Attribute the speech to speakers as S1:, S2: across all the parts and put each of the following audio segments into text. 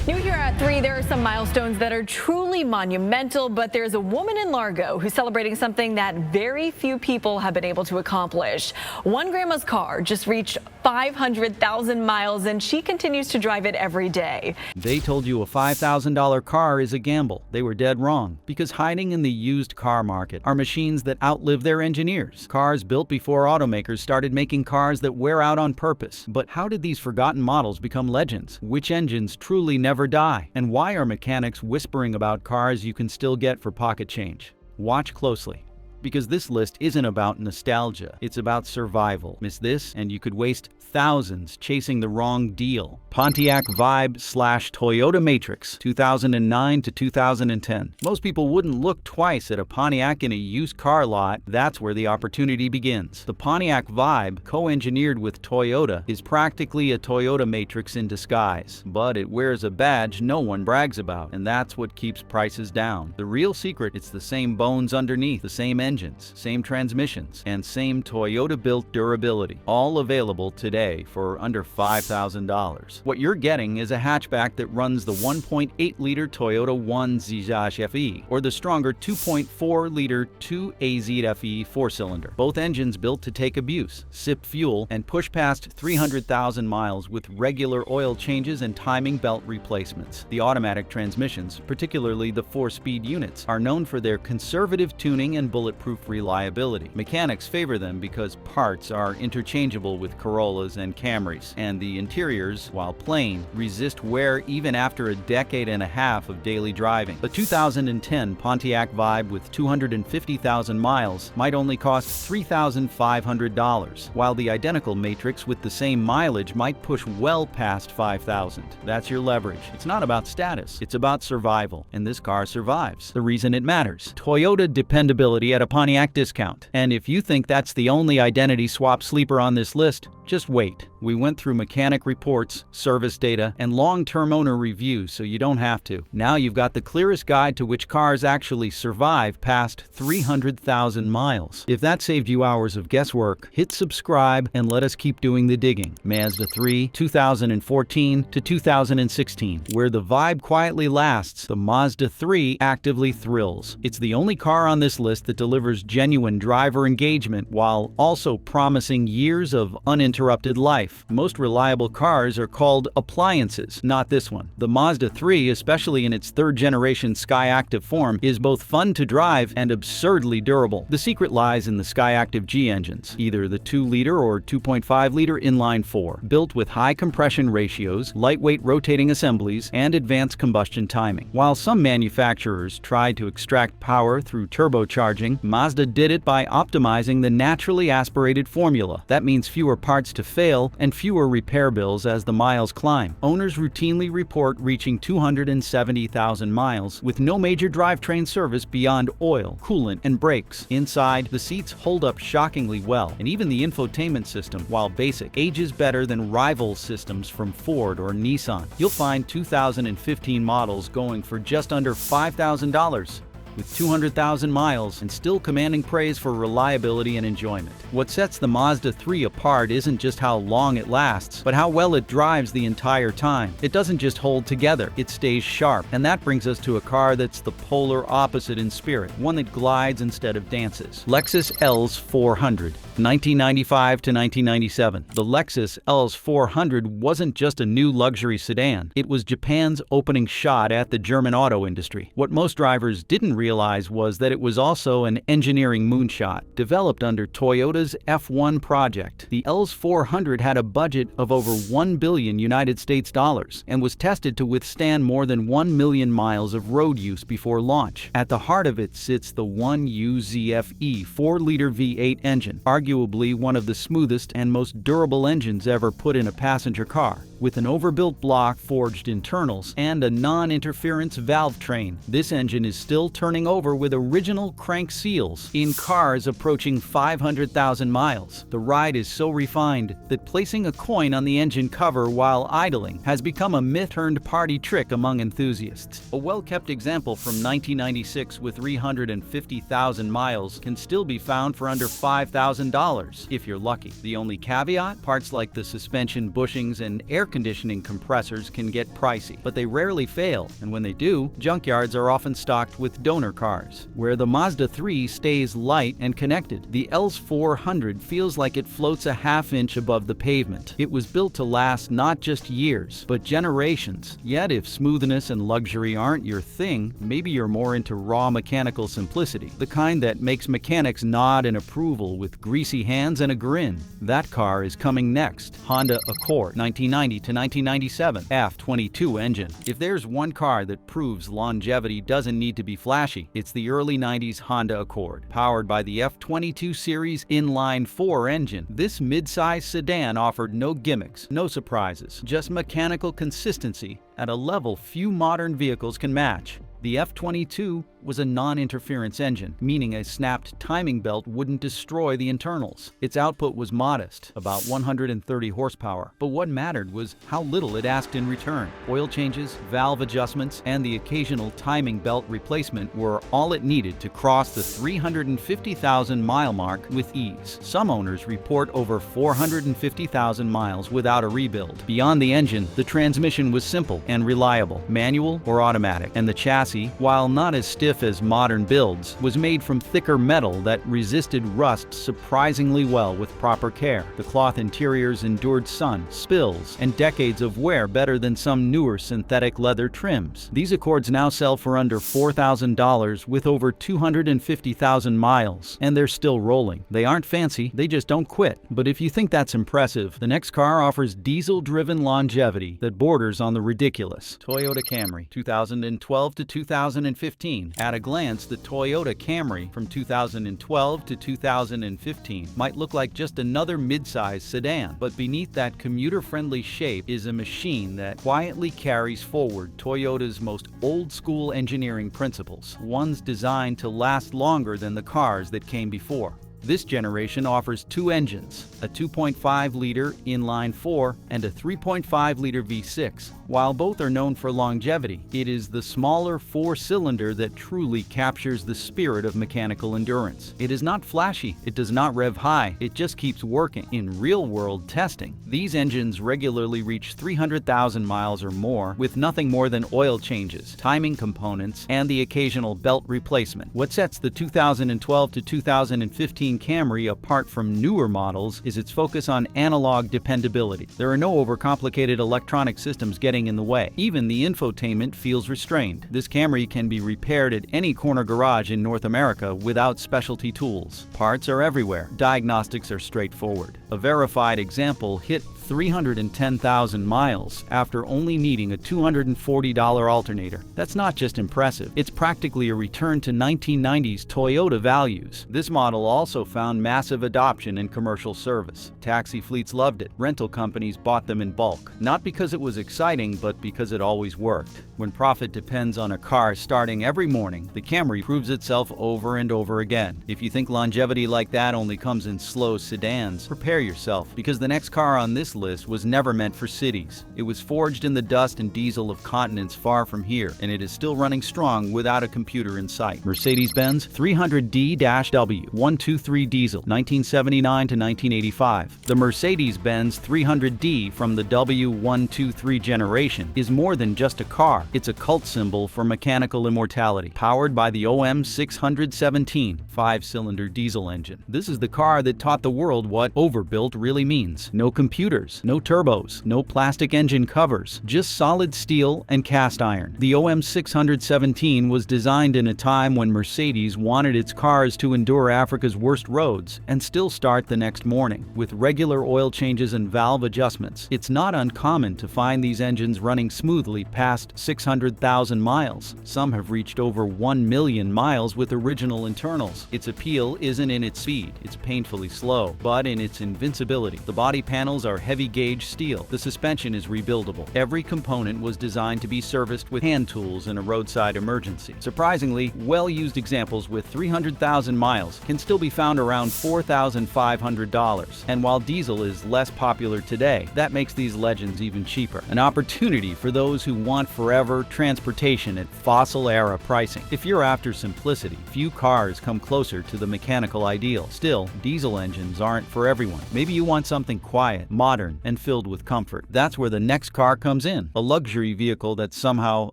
S1: New here at 3, there are some milestones that are truly monumental, but there's a woman in Largo who's celebrating something that very few people have been able to accomplish. One grandma's car just reached 500,000 miles, and she continues to drive it every day.
S2: They told you a $5,000 car is a gamble. They were dead wrong, because hiding in the used car market are machines that outlive their engineers. Cars built before automakers started making cars that wear out on purpose. But how did these forgotten models become legends? Which engines truly never die? And why are mechanics whispering about cars you can still get for pocket change? Watch closely, because this list isn't about nostalgia, it's about survival. Miss this, and you could waste thousands chasing the wrong deal. Pontiac Vibe/Toyota Matrix, 2009 to 2010. Most people wouldn't look twice at a Pontiac in a used car lot. That's where the opportunity begins. The Pontiac Vibe, co-engineered with Toyota, is practically a Toyota Matrix in disguise. But it wears a badge no one brags about, and that's what keeps prices down. The real secret, it's the same bones underneath, the same engines, same transmissions, and same Toyota-built durability, all available today for under $5,000. What you're getting is a hatchback that runs the 1.8-liter Toyota 1ZF-E or the stronger 2.4-liter 2AZF-E 4-cylinder. Both engines built to take abuse, sip fuel, and push past 300,000 miles with regular oil changes and timing belt replacements. The automatic transmissions, particularly the 4-speed units, are known for their conservative tuning and bulletproof reliability. Mechanics favor them because parts are interchangeable with Corollas and Camrys, and the interiors, while plain, resist wear even after a decade and a half of daily driving. The 2010 Pontiac Vibe with 250,000 miles might only cost $3,500, while the identical Matrix with the same mileage might push well past $5,000. That's your leverage. It's not about status, it's about survival, and this car survives. The reason it matters: Toyota dependability at a Pontiac discount. And if you think that's the only identity swap sleeper on this list, just wait. We went through mechanic reports, service data, and long-term owner reviews so you don't have to. Now you've got the clearest guide to which cars actually survive past 300,000 miles. If that saved you hours of guesswork, hit subscribe and let us keep doing the digging. Mazda III, 2014 to 2016. Where the Vibe quietly lasts, the Mazda III actively thrills. It's the only car on this list that delivers genuine driver engagement while also promising years of uninterrupted life. Most reliable cars are called appliances, not this one. The Mazda III, especially in its third-generation Skyactiv form, is both fun to drive and absurdly durable. The secret lies in the Skyactiv G engines, either the 2-liter or 2.5-liter inline-4, built with high compression ratios, lightweight rotating assemblies, and advanced combustion timing. While some manufacturers tried to extract power through turbocharging, Mazda did it by optimizing the naturally aspirated formula. That means fewer parts to fail and fewer repair bills as the miles climb. Owners routinely report reaching 270,000 miles with no major drivetrain service beyond oil, coolant, and brakes. Inside, the seats hold up shockingly well, and even the infotainment system, while basic, ages better than rival systems from Ford or Nissan. You'll find 2015 models going for just under $5,000. With 200,000 miles and still commanding praise for reliability and enjoyment. What sets the Mazda III apart isn't just how long it lasts, but how well it drives the entire time. It doesn't just hold together, it stays sharp. And that brings us to a car that's the polar opposite in spirit, one that glides instead of dances. Lexus LS 400, 1995 to 1997. The Lexus LS 400 wasn't just a new luxury sedan, it was Japan's opening shot at the German auto industry. What most drivers didn't realize was that it was also an engineering moonshot, developed under Toyota's F1 project. The LS 400 had a budget of over $1 billion United States dollars and was tested to withstand more than 1 million miles of road use before launch. At the heart of it sits the 1UZF-E 4-liter V8 engine, arguably one of the smoothest and most durable engines ever put in a passenger car. With an overbuilt block, forged internals, and a non-interference valve train, this engine is still turning over with original crank seals in cars approaching 500,000 miles. The ride is so refined that placing a coin on the engine cover while idling has become a myth-turned-party trick among enthusiasts. A well-kept example from 1996 with 350,000 miles can still be found for under $5,000 if you're lucky. The only caveat? Parts like the suspension bushings and air conditioning compressors can get pricey, but they rarely fail, and when they do, junkyards are often stocked with donor cars. Where the Mazda 3 stays light and connected, the LS400 feels like it floats a half-inch above the pavement. It was built to last not just years, but generations. Yet if smoothness and luxury aren't your thing, maybe you're more into raw mechanical simplicity, the kind that makes mechanics nod in approval with greasy hands and a grin. That car is coming next. Honda Accord, 1990 to 1997, F22 engine. If there's one car that proves longevity doesn't need to be flashy, it's the early 90s Honda Accord. Powered by the F22 series inline-4 engine, this mid-size sedan offered no gimmicks, no surprises, just mechanical consistency at a level few modern vehicles can match. The F22 was a non-interference engine, meaning a snapped timing belt wouldn't destroy the internals. Its output was modest, about 130 horsepower, but what mattered was how little it asked in return. Oil changes, valve adjustments, and the occasional timing belt replacement were all it needed to cross the 350,000-mile mark with ease. Some owners report over 450,000 miles without a rebuild. Beyond the engine, the transmission was simple and reliable, manual or automatic, and the chassis, while not as stiff as modern builds, was made from thicker metal that resisted rust surprisingly well with proper care. The cloth interiors endured sun, spills, and decades of wear better than some newer synthetic leather trims. These Accords now sell for under $4,000 with over 250,000 miles, and they're still rolling. They aren't fancy, they just don't quit. But if you think that's impressive, the next car offers diesel-driven longevity that borders on the ridiculous. Toyota Camry, 2012 to 2015. At a glance, the Toyota Camry from 2012 to 2015 might look like just another mid-size sedan, but beneath that commuter-friendly shape is a machine that quietly carries forward Toyota's most old-school engineering principles, ones designed to last longer than the cars that came before. This generation offers two engines, a 2.5-liter inline-4 and a 3.5-liter V6. While both are known for longevity, it is the smaller four-cylinder that truly captures the spirit of mechanical endurance. It is not flashy, it does not rev high, it just keeps working. In real-world testing, these engines regularly reach 300,000 miles or more with nothing more than oil changes, timing components, and the occasional belt replacement. What sets the 2012 to 2015 Camry apart from newer models is its focus on analog dependability. There are no overcomplicated electronic systems getting in the way. Even the infotainment feels restrained. This Camry can be repaired at any corner garage in North America without specialty tools. Parts are everywhere. Diagnostics are straightforward. A verified example hit 310,000 miles after only needing a $240 alternator. That's not just impressive, it's practically a return to 1990s Toyota values. This model also found massive adoption in commercial service. Taxi fleets loved it. Rental companies bought them in bulk, not because it was exciting, but because it always worked. When profit depends on a car starting every morning, the Camry proves itself over and over again. If you think longevity like that only comes in slow sedans, prepare yourself, because the next car on this list was never meant for cities. It was forged in the dust and diesel of continents far from here, and it is still running strong without a computer in sight. Mercedes-Benz 300D-W 123 diesel, 1979 to 1985. The Mercedes-Benz 300D from the W123 generation is more than just a car. It's a cult symbol for mechanical immortality. Powered by the OM 617 5-cylinder diesel engine. This is the car that taught the world what overbuilt really means. No computers, no turbos, no plastic engine covers, just solid steel and cast iron. The OM 617 was designed in a time when Mercedes wanted its cars to endure Africa's worst roads and still start the next morning. With regular oil changes and valve adjustments, it's not uncommon to find these engines running smoothly past 600,000 miles. Some have reached over 1 million miles with original internals. Its appeal isn't in its speed, it's painfully slow, but in its invincibility. The body panels are heavy gauge steel. The suspension is rebuildable. Every component was designed to be serviced with hand tools in a roadside emergency. Surprisingly, well-used examples with 300,000 miles can still be found around $4,500. And while diesel is less popular today, that makes these legends even cheaper. An opportunity for those who want forever transportation at fossil-era pricing. If you're after simplicity, few cars come closer to the mechanical ideal. Still, diesel engines aren't for everyone. Maybe you want something quiet, modern, modern and filled with comfort. That's where the next car comes in, a luxury vehicle that's somehow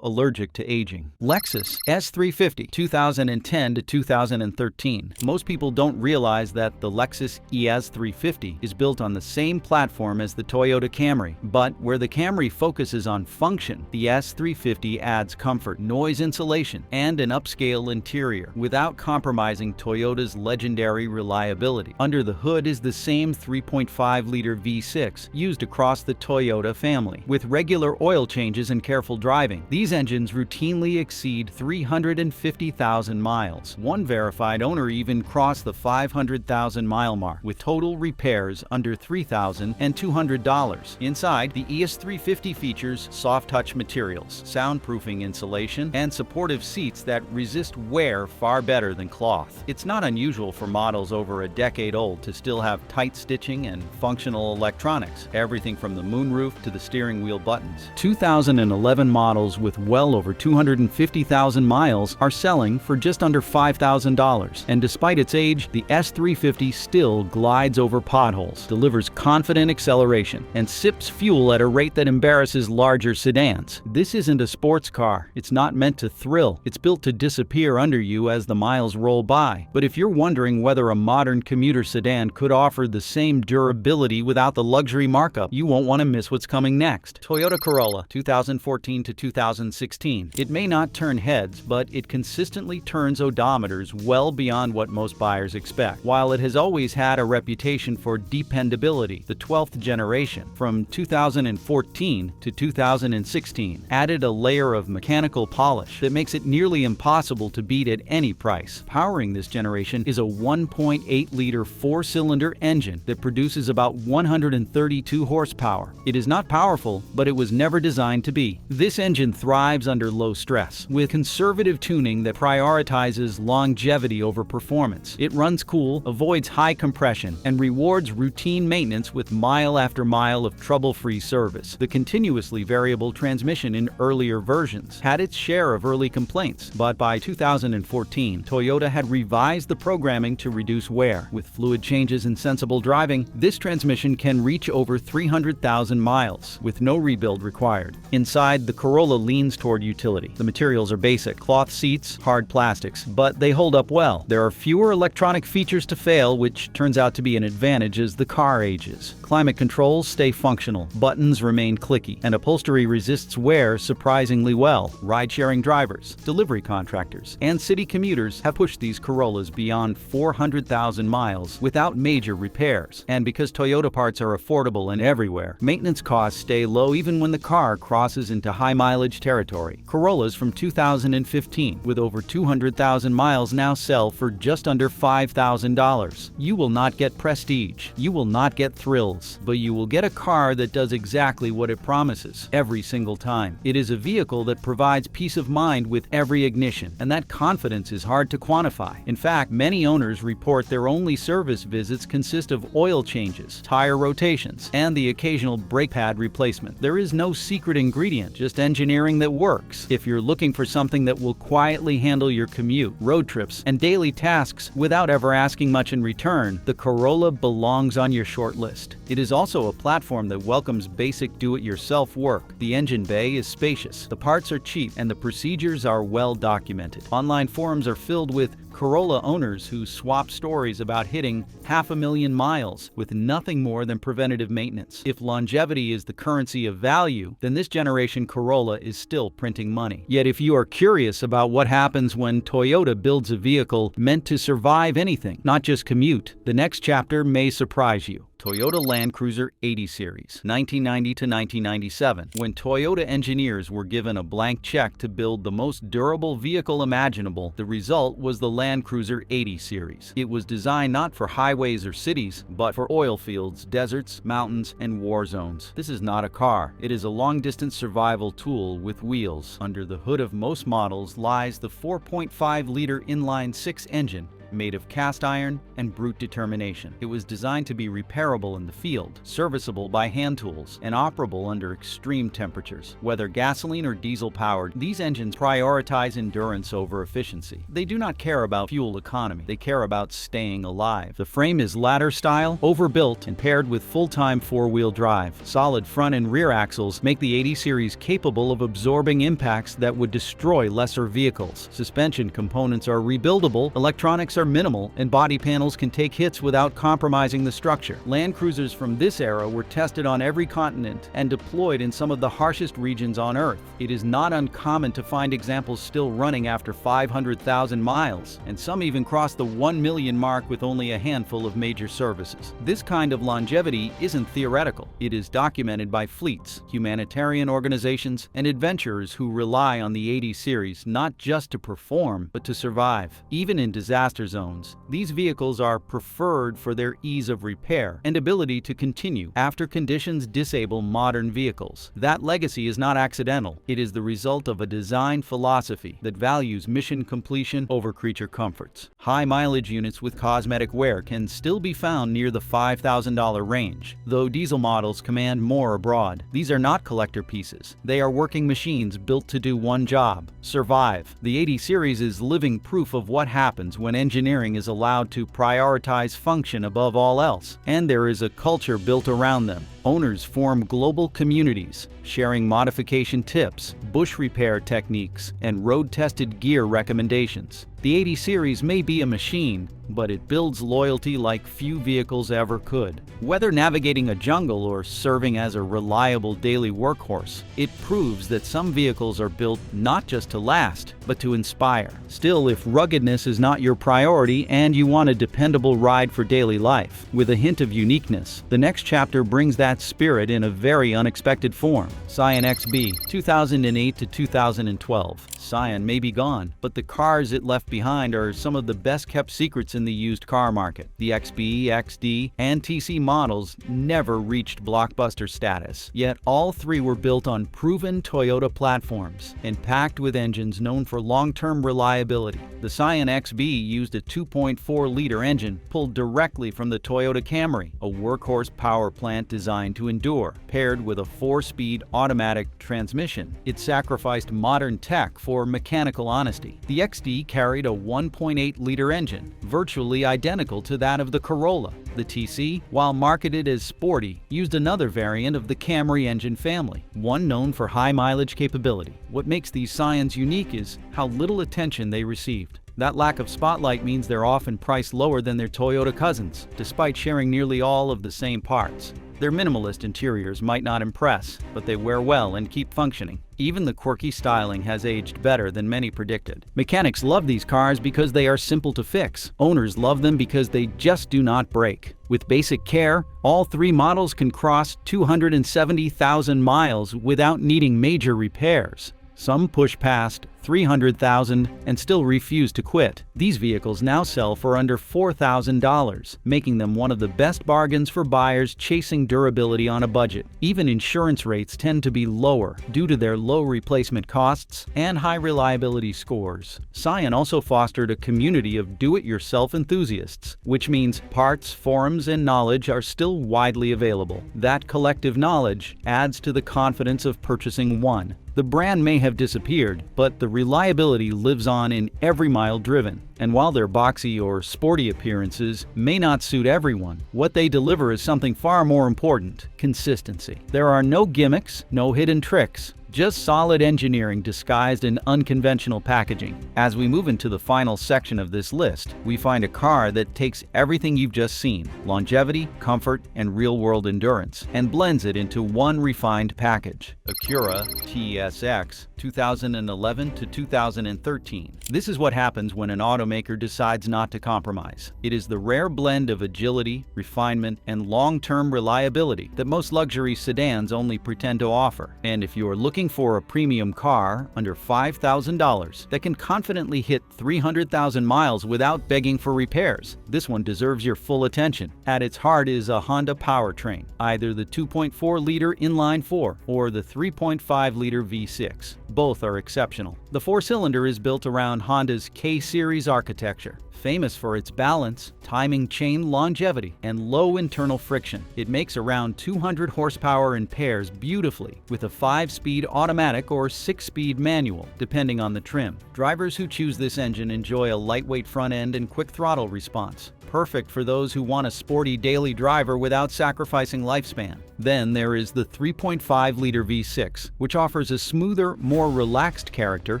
S2: allergic to aging. Lexus S350, 2010 to 2013. Most people don't realize that the Lexus ES350 is built on the same platform as the Toyota Camry, but where the Camry focuses on function, the S350 adds comfort, noise insulation, and an upscale interior without compromising Toyota's legendary reliability. Under the hood is the same 3.5-liter V6 used across the Toyota family, with regular oil changes and careful driving. These engines routinely exceed 350,000 miles. One verified owner even crossed the 500,000-mile mark, with total repairs under $3,200. Inside, the ES350 features soft-touch materials, soundproofing insulation, and supportive seats that resist wear far better than cloth. It's not unusual for models over a decade old to still have tight stitching and functional electronics, everything from the moonroof to the steering wheel buttons. 2011 models with well over 250,000 miles are selling for just under $5,000, and despite its age, the S350 still glides over potholes, delivers confident acceleration, and sips fuel at a rate that embarrasses larger sedans. This isn't a sports car. It's not meant to thrill. It's built to disappear under you as the miles roll by. But if you're wondering whether a modern commuter sedan could offer the same durability without the luxury markup, you won't want to miss what's coming next. Toyota Corolla, 2014 to 2016. It may not turn heads, but it consistently turns odometers well beyond what most buyers expect. While it has always had a reputation for dependability, the 12th generation, from 2014 to 2016, added a layer of mechanical polish that makes it nearly impossible to beat at any price. Powering this generation is a 1.8-liter four-cylinder engine that produces about 132 horsepower. It is not powerful, but it was never designed to be. This engine thrives under low stress, with conservative tuning that prioritizes longevity over performance. It runs cool, avoids high compression, and rewards routine maintenance with mile after mile of trouble-free service. The continuously variable transmission in earlier versions had its share of early complaints, but by 2014, Toyota had revised the programming to reduce wear. With fluid changes and sensible driving, this transmission can reach over 300,000 miles, with no rebuild required. Inside, the Corolla leans toward utility. The materials are basic: cloth seats, hard plastics, but they hold up well. There are fewer electronic features to fail, which turns out to be an advantage as the car ages. Climate controls stay functional, buttons remain clicky, and upholstery resists wear surprisingly well. Ride-sharing drivers, delivery contractors, and city commuters have pushed these Corollas beyond 400,000 miles without major repairs. And because Toyota parts are affordable and everywhere, maintenance costs stay low even when the car crosses into high-mileage territory. Corollas from 2015, with over 200,000 miles, now sell for just under $5,000. You will not get prestige, you will not get thrills, but you will get a car that does exactly what it promises every single time. It is a vehicle that provides peace of mind with every ignition, and that confidence is hard to quantify. In fact, many owners report their only service visits consist of oil changes, tire rotations, and the occasional brake pad replacement. There is no secret ingredient, just engineering that works. If you're looking for something that will quietly handle your commute, road trips, and daily tasks without ever asking much in return, the Corolla belongs on your short list. It is also a platform that welcomes basic do-it-yourself work. The engine bay is spacious, the parts are cheap, and the procedures are well documented. Online forums are filled with Corolla owners who swap stories about hitting 500,000 miles with nothing more than preventative maintenance. If longevity is the currency of value, then this generation Corolla is still printing money. Yet if you are curious about what happens when Toyota builds a vehicle meant to survive anything, not just commute, the next chapter may surprise you. Toyota Land Cruiser 80 Series, 1990 to 1997, when Toyota engineers were given a blank check to build the most durable vehicle imaginable, the result was the Land Cruiser 80 Series. It was designed not for highways or cities, but for oil fields, deserts, mountains, and war zones. This is not a car. It is a long-distance survival tool with wheels. Under the hood of most models lies the 4.5-liter inline-six engine, made of cast iron and brute determination. It was designed to be repairable in the field, serviceable by hand tools, and operable under extreme temperatures. Whether gasoline or diesel-powered, these engines prioritize endurance over efficiency. They do not care about fuel economy. They care about staying alive. The frame is ladder-style, overbuilt, and paired with full-time four-wheel drive. Solid front and rear axles make the 80 series capable of absorbing impacts that would destroy lesser vehicles. Suspension components are rebuildable, electronics are minimal, and body panels can take hits without compromising the structure. Land Cruisers from this era were tested on every continent and deployed in some of the harshest regions on Earth. It is not uncommon to find examples still running after 500,000 miles, and some even cross the 1 million mark with only a handful of major services. This kind of longevity isn't theoretical. It is documented by fleets, humanitarian organizations, and adventurers who rely on the 80 series not just to perform, but to survive. Even in disaster zones, these vehicles are preferred for their ease of repair and ability to continue after conditions disable modern vehicles. That legacy is not accidental. It is the result of a design philosophy that values mission completion over creature comforts. High mileage units with cosmetic wear can still be found near the $5,000 range, though diesel models command more abroad. These are not collector pieces. They are working machines built to do one job: survive. The 80 series is living proof of what happens when engineering is allowed to prioritize function above all else, and there is a culture built around them. Owners form global communities, sharing modification tips, bush repair techniques, and road-tested gear recommendations. The 80 series may be a machine, but it builds loyalty like few vehicles ever could. Whether navigating a jungle or serving as a reliable daily workhorse, it proves that some vehicles are built not just to last, but to inspire. Still, if ruggedness is not your priority and you want a dependable ride for daily life, with a hint of uniqueness, the next chapter brings that spirit in a very unexpected form. Cyan XB, 2008 to 2012. Cyan may be gone, but the cars it left behind are some of the best-kept secrets in the used car market. The XB, XD, and TC models never reached blockbuster status, yet all three were built on proven Toyota platforms and packed with engines known for long-term reliability. The Cyan XB used a 2.4-liter engine pulled directly from the Toyota Camry, a workhorse power plant designed to endure. Paired with a 4-speed automatic transmission, it sacrificed modern tech for mechanical honesty. The XD carried a 1.8-liter engine, virtually identical to that of the Corolla. The TC, while marketed as sporty, used another variant of the Camry engine family, one known for high mileage capability. What makes these Cyans unique is how little attention they received. That lack of spotlight means they're often priced lower than their Toyota cousins, despite sharing nearly all of the same parts. Their minimalist interiors might not impress, but they wear well and keep functioning. Even the quirky styling has aged better than many predicted. Mechanics love these cars because they are simple to fix. Owners love them because they just do not break. With basic care, all three models can cross 270,000 miles without needing major repairs. Some push past 300,000 and still refuse to quit. These vehicles now sell for under $4,000, making them one of the best bargains for buyers chasing durability on a budget. Even insurance rates tend to be lower due to their low replacement costs and high reliability scores. Cyan also fostered a community of do-it-yourself enthusiasts, which means parts, forums, and knowledge are still widely available. That collective knowledge adds to the confidence of purchasing one. The brand may have disappeared, but the reliability lives on in every mile driven. And while their boxy or sporty appearances may not suit everyone, what they deliver is something far more important: consistency. There are no gimmicks, no hidden tricks. Just solid engineering disguised in unconventional packaging. As we move into the final section of this list, we find a car that takes everything you've just seen, longevity, comfort, and real-world endurance, and blends it into one refined package. Acura TSX, 2011 to 2013. This is what happens when an automaker decides not to compromise. It is the rare blend of agility, refinement, and long-term reliability that most luxury sedans only pretend to offer. And if you are looking for a premium car under $5,000 that can confidently hit 300,000 miles without begging for repairs, this one deserves your full attention. At its heart is a Honda powertrain, either the 2.4-liter inline-4 or the 3.5-liter V6. Both are exceptional. The four-cylinder is built around Honda's K-Series architecture, famous for its balance, timing chain longevity, and low internal friction. It makes around 200 horsepower and pairs beautifully with a 5-speed automatic or 6-speed manual, depending on the trim. Drivers who choose this engine enjoy a lightweight front end and quick throttle response, perfect for those who want a sporty daily driver without sacrificing lifespan. Then there is the 3.5-liter V6, which offers a smoother, more relaxed character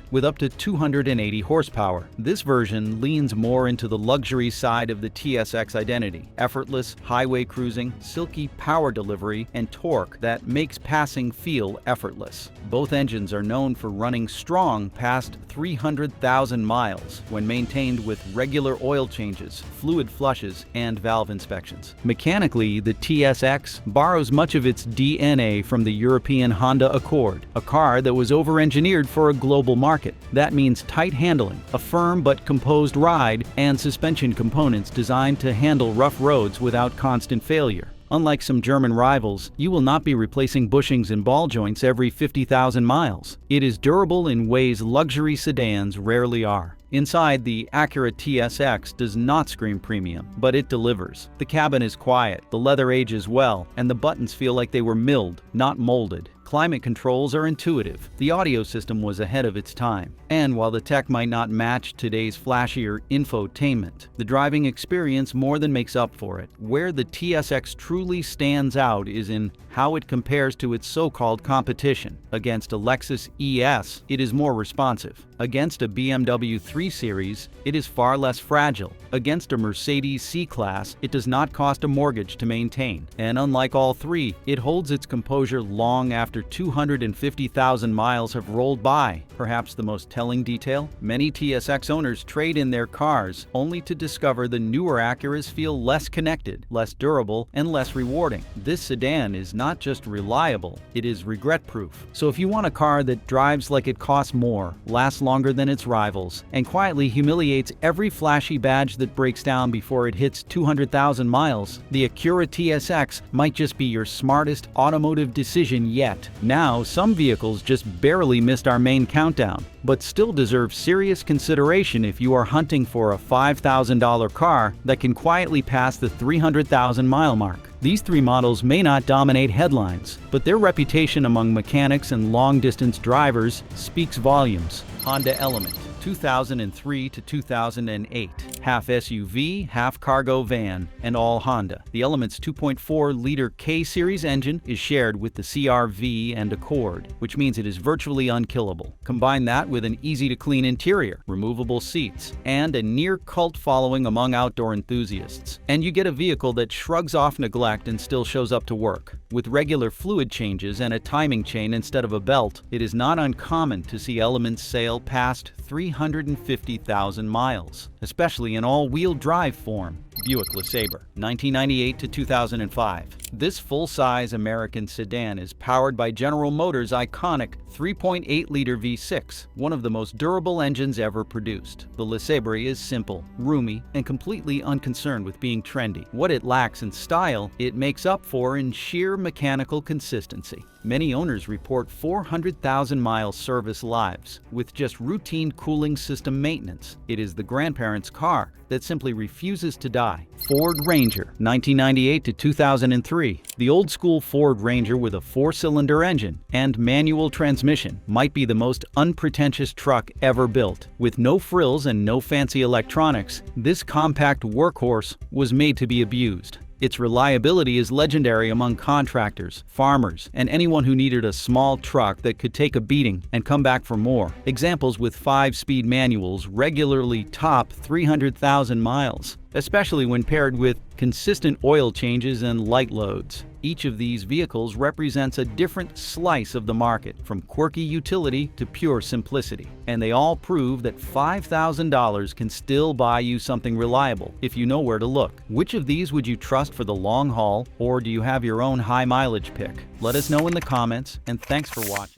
S2: with up to 280 horsepower. This version leans more into the luxury side of the TSX identity: effortless highway cruising, silky power delivery, and torque that makes passing feel effortless. Both engines are known for running strong past 300,000 miles when maintained with regular oil changes, fluid flushes, and valve inspections. Mechanically, the TSX borrows much of its DNA from the European Honda Accord, a car that was over-engineered for a global market. That means tight handling, a firm but composed ride, and suspension components designed to handle rough roads without constant failure. Unlike some German rivals, you will not be replacing bushings and ball joints every 50,000 miles. It is durable in ways luxury sedans rarely are. Inside, the Acura TSX does not scream premium, but it delivers. The cabin is quiet, the leather ages well, and the buttons feel like they were milled, not molded. Climate controls are intuitive. The audio system was ahead of its time. And while the tech might not match today's flashier infotainment, the driving experience more than makes up for it. Where the TSX truly stands out is in how it compares to its so-called competition. Against a Lexus ES, it is more responsive. Against a BMW 3 Series, it is far less fragile. Against a Mercedes C-Class, it does not cost a mortgage to maintain. And unlike all three, it holds its composure long after 250,000 miles have rolled by. Perhaps the most telling detail? Many TSX owners trade in their cars only to discover the newer Acuras feel less connected, less durable, and less rewarding. This sedan is not just reliable, it is regret-proof. So if you want a car that drives like it costs more, lasts longer than its rivals, and quietly humiliates every flashy badge that breaks down before it hits 200,000 miles, the Acura TSX might just be your smartest automotive decision yet. Now, some vehicles just barely missed our main countdown, but still deserve serious consideration if you are hunting for a $5,000 car that can quietly pass the 300,000 mile mark. These three models may not dominate headlines, but their reputation among mechanics and long-distance drivers speaks volumes. Honda Element, 2003 to 2008. Half SUV, half cargo van, and all Honda. The Element's 2.4-liter K-Series engine is shared with the CR-V and Accord, which means it is virtually unkillable. Combine that with an easy-to-clean interior, removable seats, and a near-cult following among outdoor enthusiasts, and you get a vehicle that shrugs off neglect and still shows up to work. With regular fluid changes and a timing chain instead of a belt, it is not uncommon to see Elements sail past 350,000 miles, especially in all-wheel drive form. Buick Lasabber, 1998 to 2005. This full-size American sedan is powered by General Motors' iconic 3.8-liter V6, one of the most durable engines ever produced. The Lasabber is simple, roomy, and completely unconcerned with being trendy. What it lacks in style, it makes up for in sheer mechanical consistency. Many owners report 400,000-mile service lives with just routine cooling system maintenance. It is the grandparents' car that simply refuses to die. Ford Ranger, 1998 to 2003. The old-school Ford Ranger with a 4-cylinder engine and manual transmission might be the most unpretentious truck ever built. With no frills and no fancy electronics, this compact workhorse was made to be abused. Its reliability is legendary among contractors, farmers, and anyone who needed a small truck that could take a beating and come back for more. Examples with 5-speed manuals regularly top 300,000 miles, especially when paired with consistent oil changes and light loads. Each of these vehicles represents a different slice of the market, from quirky utility to pure simplicity. And they all prove that $5,000 can still buy you something reliable if you know where to look. Which of these would you trust for the long haul, or do you have your own high mileage pick? Let us know in the comments, and thanks for watching.